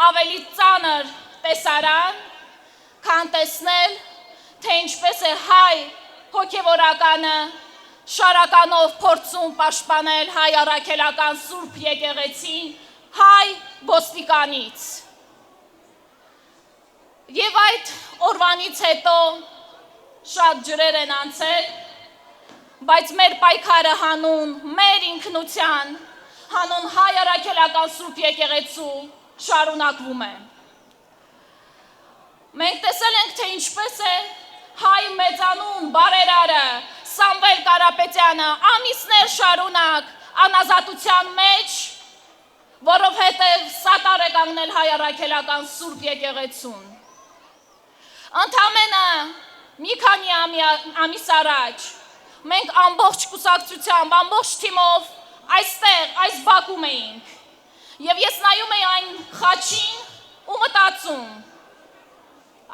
ավելի ծանր տեսարան, քան տեսնել, թե ինչպես է հայ հոգևորականը շարականով փորձում պաշտպանել հայ առաքելական Սուրբ եկեղեցին հայ ոստիկանից։ Եվ այդ օրվանից հետո շատ ջրեր են անցել, բայց մեր պայքարը հանուն մեր ինքնության, հանուն հայ առաքելական Սուրբ եկեղեցու շարունակվում է։ Մենք տեսել ենք, թե ինչպես է հայ մեծանուն բարերարը Սամվել Կարապետյանը ամիսներ շարունակ անազատության մեջ, որովհետև սատար է կանգնել հայ առաքելական Սուրբ եկեղեցուն։ Ընդամենը մի քանի ամիս առաջ մենք ամբողջ կուսակցությամբ, ամբողջ թիմով այստեղ, այս բակում էինք, և ես նայում էի այն խաչին ու մտածում,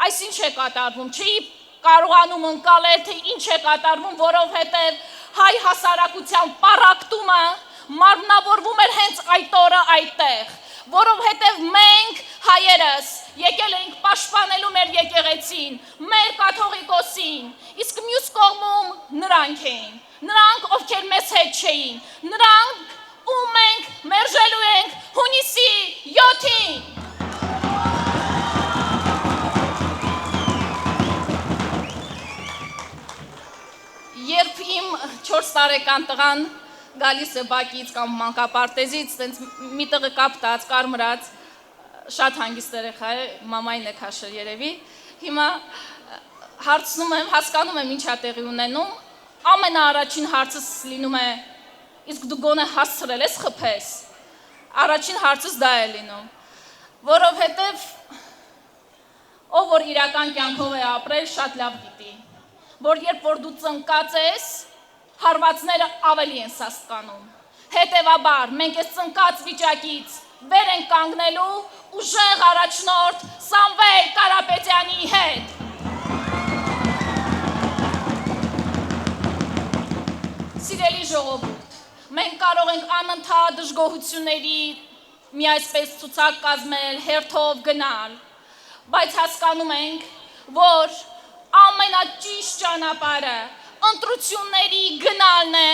այս ինչ է կատարվում, չի կարողանում ընկալել, թե ինչ է կատարվում, որովհետև հայ հասարակության պառակտումը մարմնավորվում էր հենց այդ օրը այդտեղ, որովհետև մենք հայերս եկել էինք պաշտպանելու մեր եկեղեցին, մեր կաթողիկոսին, իսկ մյուս կողմում նրանք էին, նրանք, ովքեր մեզ հետ չէին, նրանք, ում մենք մերժելու ենք հունիսի 7-ին։ Երբ իմ 4 տարեկան տղան գալիս է բակից կամ մանկապարտեզից, տենց մի տղը կապտած, կարմրած, շատ հանգիստ երեխա է, մամային է քաշել երևի, հիմա հարցնում եմ, հասկանում եմ ինչ է տեղի ունենում, ամենաառաջին հարցս լինում է, իսկ դու գոնե հասցրել ես խփես, առաջին հարցս դա է լինում, որովհետև ով որ իրական կյանքով է ապրել, շատ լավ գիտի, որ երբ որ դու ծնկած ես, հարվածները ավելի են սաստկանում, հետևաբար մենք ես ծնկած վիճակից վեր ենք կանգնելու ուժեղ առաջնորդ Սամվել Կարապետյանի հետ։ Սիրելի ժողովուրդ, մենք կարող ենք անընդհատ դժգոհությունների մի այսպես ցուցակ կազմել, հերթով գնալ, բայց հասկանում ենք, որ ամենաճիշտ ճանապարհը ընտրությունների գնալն է,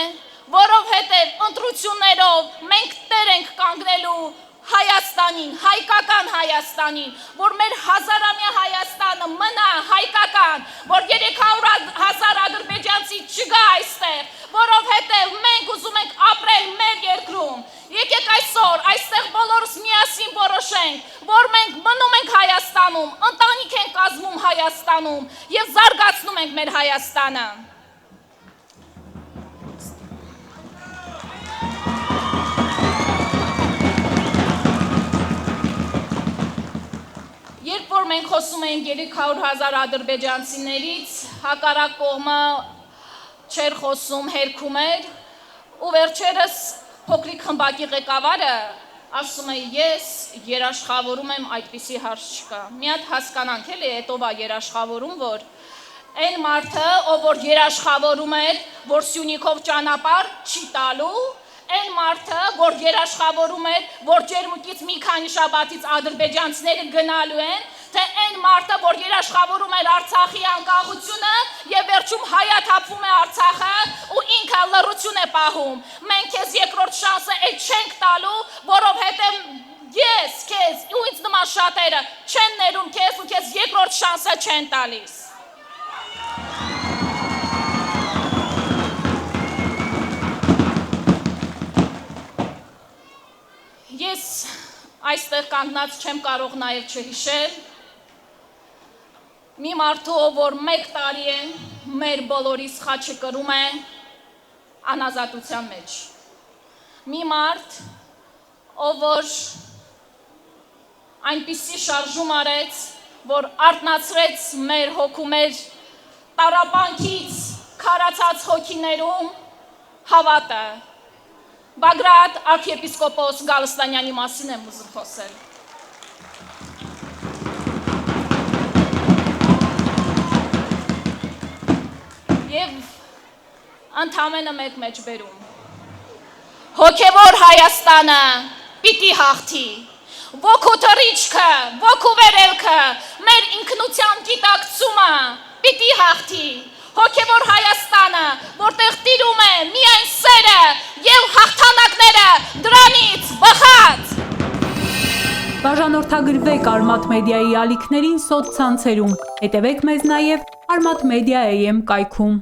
որովհետև ընտրություններով մենք տեր ենք կանգնելու Հայաստանին, հայկական Հայաստանին, որ մեր հազարամյա Հայաստանը մնա հայկական, որ 300,000 ադրբեջանցի չգա այստեղ, որովհետև մենք ուզում ենք ապրել մեր երկրում։ Եկեք այսօր այստեղ բոլորս միասին որոշենք, որ մենք մնում ենք Հայաստանում, ընտանիք ենք կազմում Հայաստանում և զարգացնում ենք մեր Հայաստանը։ Երբ որ մենք խոսում ենք 300,000 ադրբեջանցիներից, հակառակ կողմը չէր խոսում, հերքում էր, ու վերջերս փոքրիկ խմբակի ղեկավարը ասում է, ես երաշխավորում եմ այդպիսի հարց չկա։ Մի հատ հասկանանք էլի, հետո բա երաշխավորում, որ այն մարդը, ով որ երաշխավորում էր, որ Սյունիքով ճանապարհ չի տալու, այն մարդը, որ երաշխավորում էր, որ Ջերմուկից մի քանի շաբաթից ադրբեջանցիները գնալու են, թե այն մարդը, որ երաշխավորում էր Արցախի անկախությունը և վերջում հայաթափվում է Արցախը ու ինքը լռություն է պահում։ Մենք քեզ երկրորդ շանսը այդ չենք տալու, որովհետև ես քեզ ու ինձ նման շատերը չեն ներում քեզ ու քեզ երկրորդ շանսը չեն տալիս։ Ես այստեղ կանգնած չեմ կարող նաև չհիշել մի մարդու, որ 1 տարի է մեր բոլորիս խաչը կրում է անազատության մեջ։ Մի մարդ, ով որ այնպիսի շարժում արեց, որ արթնացրեց մեր հոգու, մեր տառապանքից քարացած հոգիներում հավատը։ Բագրատ արքեպիսկոպոս Գալստանյանի մասին եմ ուզում խոսել։ Եվ ընդամենը մեկ մեջ բերում։ Հոգևոր Հայաստանը պիտի հաղթի, ոգու թռիչքը, ոգու վերելքը, մեր ինքնության գիտակցումը պիտի հաղթի։ Հոգևոր Հայաստանը, որտեղ տիրում է միայն սերը եւ հաղթանակները դրանից բխած։ Բաժանորդագրվեք Արմաթ մեդիայի ալիքներին սոցցանցերում, հետևեք մեզ նաև Armat Media AM կայքում։